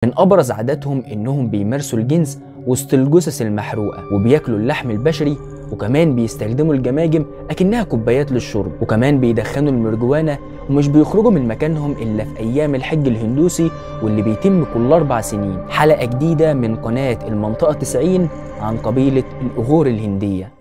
من أبرز عاداتهم إنهم بيمارسوا الجنس وسط الجثث المحروقة، وبياكلوا اللحم البشري، وكمان بيستخدموا الجماجم أكنها كوبايات للشرب، وكمان بيدخنوا المرجوانة، ومش بيخرجوا من مكانهم إلا في أيام الحج الهندوسي واللي بيتم كل 4 سنين. حلقة جديدة من قناة المنطقة 90 عن قبيلة الأغور الهندية.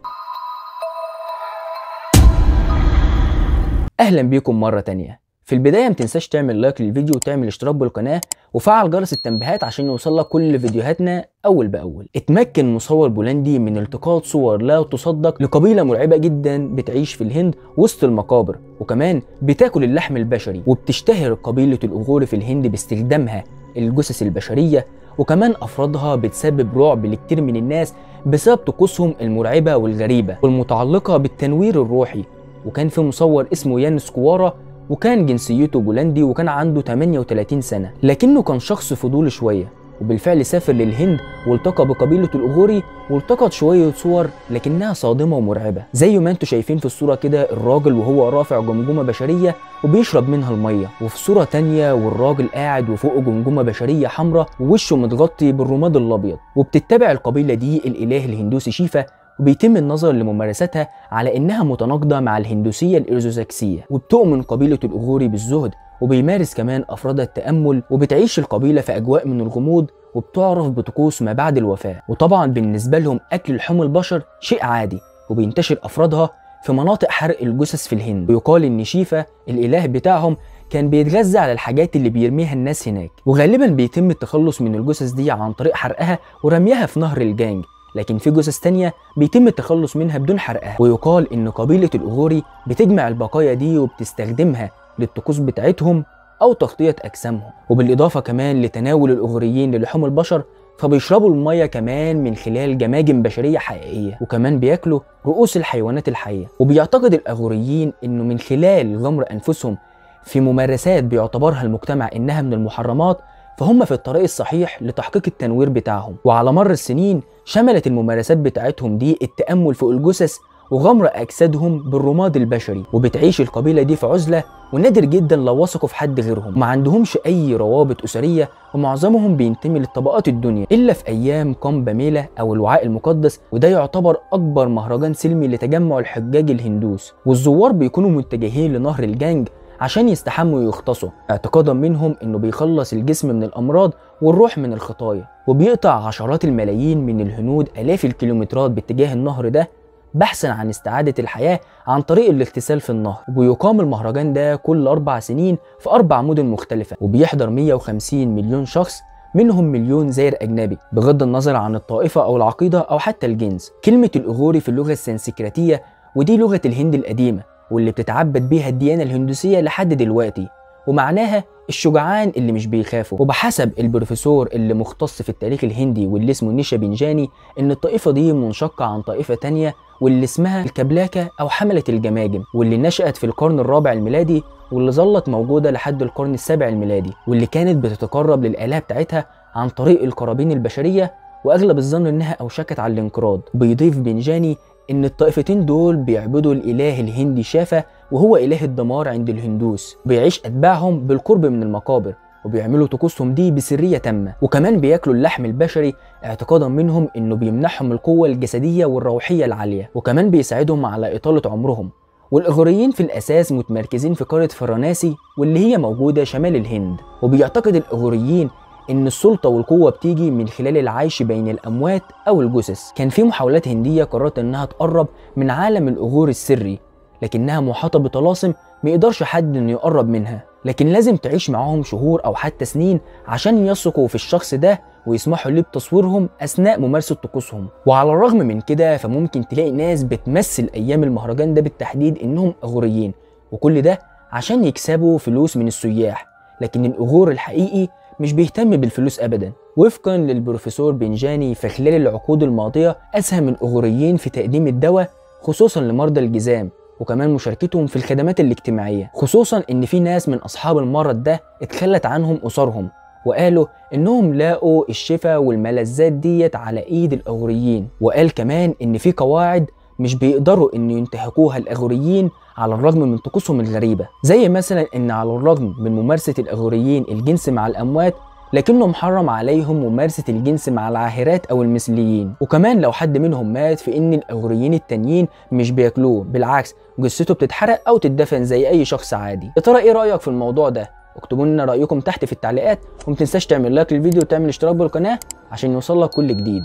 أهلا بيكم مرة تانية. في البداية متنساش تعمل لايك للفيديو وتعمل اشتراك بالقناة وفعل جرس التنبيهات عشان يوصلك كل فيديوهاتنا أول بأول. اتمكن مصور بولندي من التقاط صور لا تصدق لقبيلة مرعبة جدا بتعيش في الهند وسط المقابر، وكمان بتاكل اللحم البشري، وبتشتهر قبيلة الأغور في الهند باستخدامها الجثث البشرية، وكمان أفرادها بتسبب رعب لكتير من الناس بسبب طقوسهم المرعبة والغريبة والمتعلقة بالتنوير الروحي. وكان في مصور اسمه يان سكوارا، وكان جنسيته بولندي، وكان عنده 38 سنة، لكنه كان شخص فضولي شوية، وبالفعل سافر للهند والتقى بقبيلة الأغوري والتقط شوية صور لكنها صادمة ومرعبة. زي ما انتوا شايفين في الصورة كده، الراجل وهو رافع جمجمة بشرية وبيشرب منها المية، وفي صورة تانية والراجل قاعد وفوقه جمجمة بشرية حمراء ووشه متغطي بالرماد الأبيض. وبتتبع القبيلة دي الإله الهندوسي شيفا، وبيتم النظر لممارستها على انها متناقضه مع الهندوسيه الارثوذكسيه. وبتؤمن قبيله الاغوري بالزهد، وبيمارس كمان افرادها التامل، وبتعيش القبيله في اجواء من الغموض، وبتعرف بطقوس ما بعد الوفاه. وطبعا بالنسبه لهم اكل لحوم البشر شيء عادي، وبينتشر افرادها في مناطق حرق الجثث في الهند. ويقال ان شيفا الاله بتاعهم كان بيتغذى على الحاجات اللي بيرميها الناس هناك، وغالبا بيتم التخلص من الجثث دي عن طريق حرقها ورميها في نهر الجانج، لكن في جثث تانية بيتم التخلص منها بدون حرقها. ويقال ان قبيلة الأغوري بتجمع البقايا دي وبتستخدمها للطقوس بتاعتهم او تغطية اجسامهم. وبالاضافة كمان لتناول الأغوريين للحوم البشر، فبيشربوا المية كمان من خلال جماجم بشرية حقيقية، وكمان بياكلوا رؤوس الحيوانات الحية. وبيعتقد الأغوريين انه من خلال غمر انفسهم في ممارسات بيعتبرها المجتمع انها من المحرمات، فهم في الطريق الصحيح لتحقيق التنوير بتاعهم. وعلى مر السنين شملت الممارسات بتاعتهم دي التأمل فوق الجثث وغمر أجسادهم بالرماد البشري. وبتعيش القبيلة دي في عزلة، ونادر جدا لو وثقوا في حد غيرهم، وما عندهمش أي روابط أسرية، ومعظمهم بينتمي للطبقات الدنيا إلا في أيام كامب ميلا أو الوعاء المقدس، وده يعتبر أكبر مهرجان سلمي لتجمع الحجاج الهندوس. والزوار بيكونوا متجهين لنهر الجانج عشان يستحموا ويغطسوا، اعتقادا منهم انه بيخلص الجسم من الامراض والروح من الخطايا. وبيقطع عشرات الملايين من الهنود الاف الكيلومترات باتجاه النهر ده بحثا عن استعادة الحياة عن طريق الاغتسال في النهر. وبيقام المهرجان ده كل 4 سنين في 4 مدن مختلفة، وبيحضر 150 مليون شخص، منهم مليون زائر أجنبي، بغض النظر عن الطائفة أو العقيدة أو حتى الجنس. كلمة الأغوري في اللغة السنسكريتية، ودي لغة الهند القديمة واللي بتتعبد بيها الديانة الهندوسية لحد دلوقتي، ومعناها الشجعان اللي مش بيخافوا. وبحسب البروفيسور اللي مختص في التاريخ الهندي واللي اسمه نيشا بنجاني، ان الطائفة دي منشقة عن طائفة تانية واللي اسمها الكبلاكة او حملة الجماجم، واللي نشأت في القرن الرابع الميلادي، واللي ظلت موجودة لحد القرن السابع الميلادي، واللي كانت بتتقرب للآلهة بتاعتها عن طريق القرابين البشرية، واغلب الظن انها اوشكت على الانقراض. بيضيف بنجاني ان الطائفتين دول بيعبدوا الاله الهندي شافا، وهو اله الدمار عند الهندوس، وبيعيش اتباعهم بالقرب من المقابر، وبيعملوا طقوسهم دي بسريه تامه. وكمان بياكلوا اللحم البشري اعتقادا منهم انه بيمنحهم القوه الجسديه والروحيه العاليه، وكمان بيساعدهم على اطاله عمرهم. والإغوريين في الأساس متمركزين في قارة فرناسي واللي هي موجودة شمال الهند. وبيعتقد الإغوريين إن السلطة والقوة بتيجي من خلال العيش بين الأموات أو الجثث. كان في محاولات هندية قررت إنها تقرب من عالم الأغور السري، لكنها محاطة بطلاسم ما يقدرش حد إنه يقرب منها، لكن لازم تعيش معاهم شهور أو حتى سنين عشان يثقوا في الشخص ده ويسمحوا ليه بتصويرهم أثناء ممارسة طقوسهم. وعلى الرغم من كده فممكن تلاقي ناس بتمثل أيام المهرجان ده بالتحديد إنهم أغوريين، وكل ده عشان يكسبوا فلوس من السياح، لكن الأغور الحقيقي مش بيهتم بالفلوس ابدا. وفقا للبروفيسور بنجاني، في خلال العقود الماضيه اسهم الاغوريين في تقديم الدواء خصوصا لمرضى الجذام، وكمان مشاركتهم في الخدمات الاجتماعيه، خصوصا ان في ناس من اصحاب المرض ده اتخلت عنهم اسرهم، وقالوا انهم لاقوا الشفاء والملذات ديت على ايد الاغوريين. وقال كمان ان في قواعد مش بيقدروا ان ينتهكوها الاغوريين على الرغم من طقوسهم الغريبة، زي مثلا ان على الرغم من ممارسة الاغوريين الجنس مع الاموات، لكنه محرم عليهم ممارسة الجنس مع العاهرات أو المثليين. وكمان لو حد منهم مات فإن الأغريين التانيين مش بياكلوه، بالعكس جثته بتتحرق أو تدفن زي أي شخص عادي. يا ترى إيه رأيك في الموضوع ده؟ اكتبوا لنا رأيكم تحت في التعليقات، ومتنساش تعمل لايك للفيديو وتعمل اشتراك بالقناة عشان يوصلك كل جديد.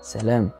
سلام.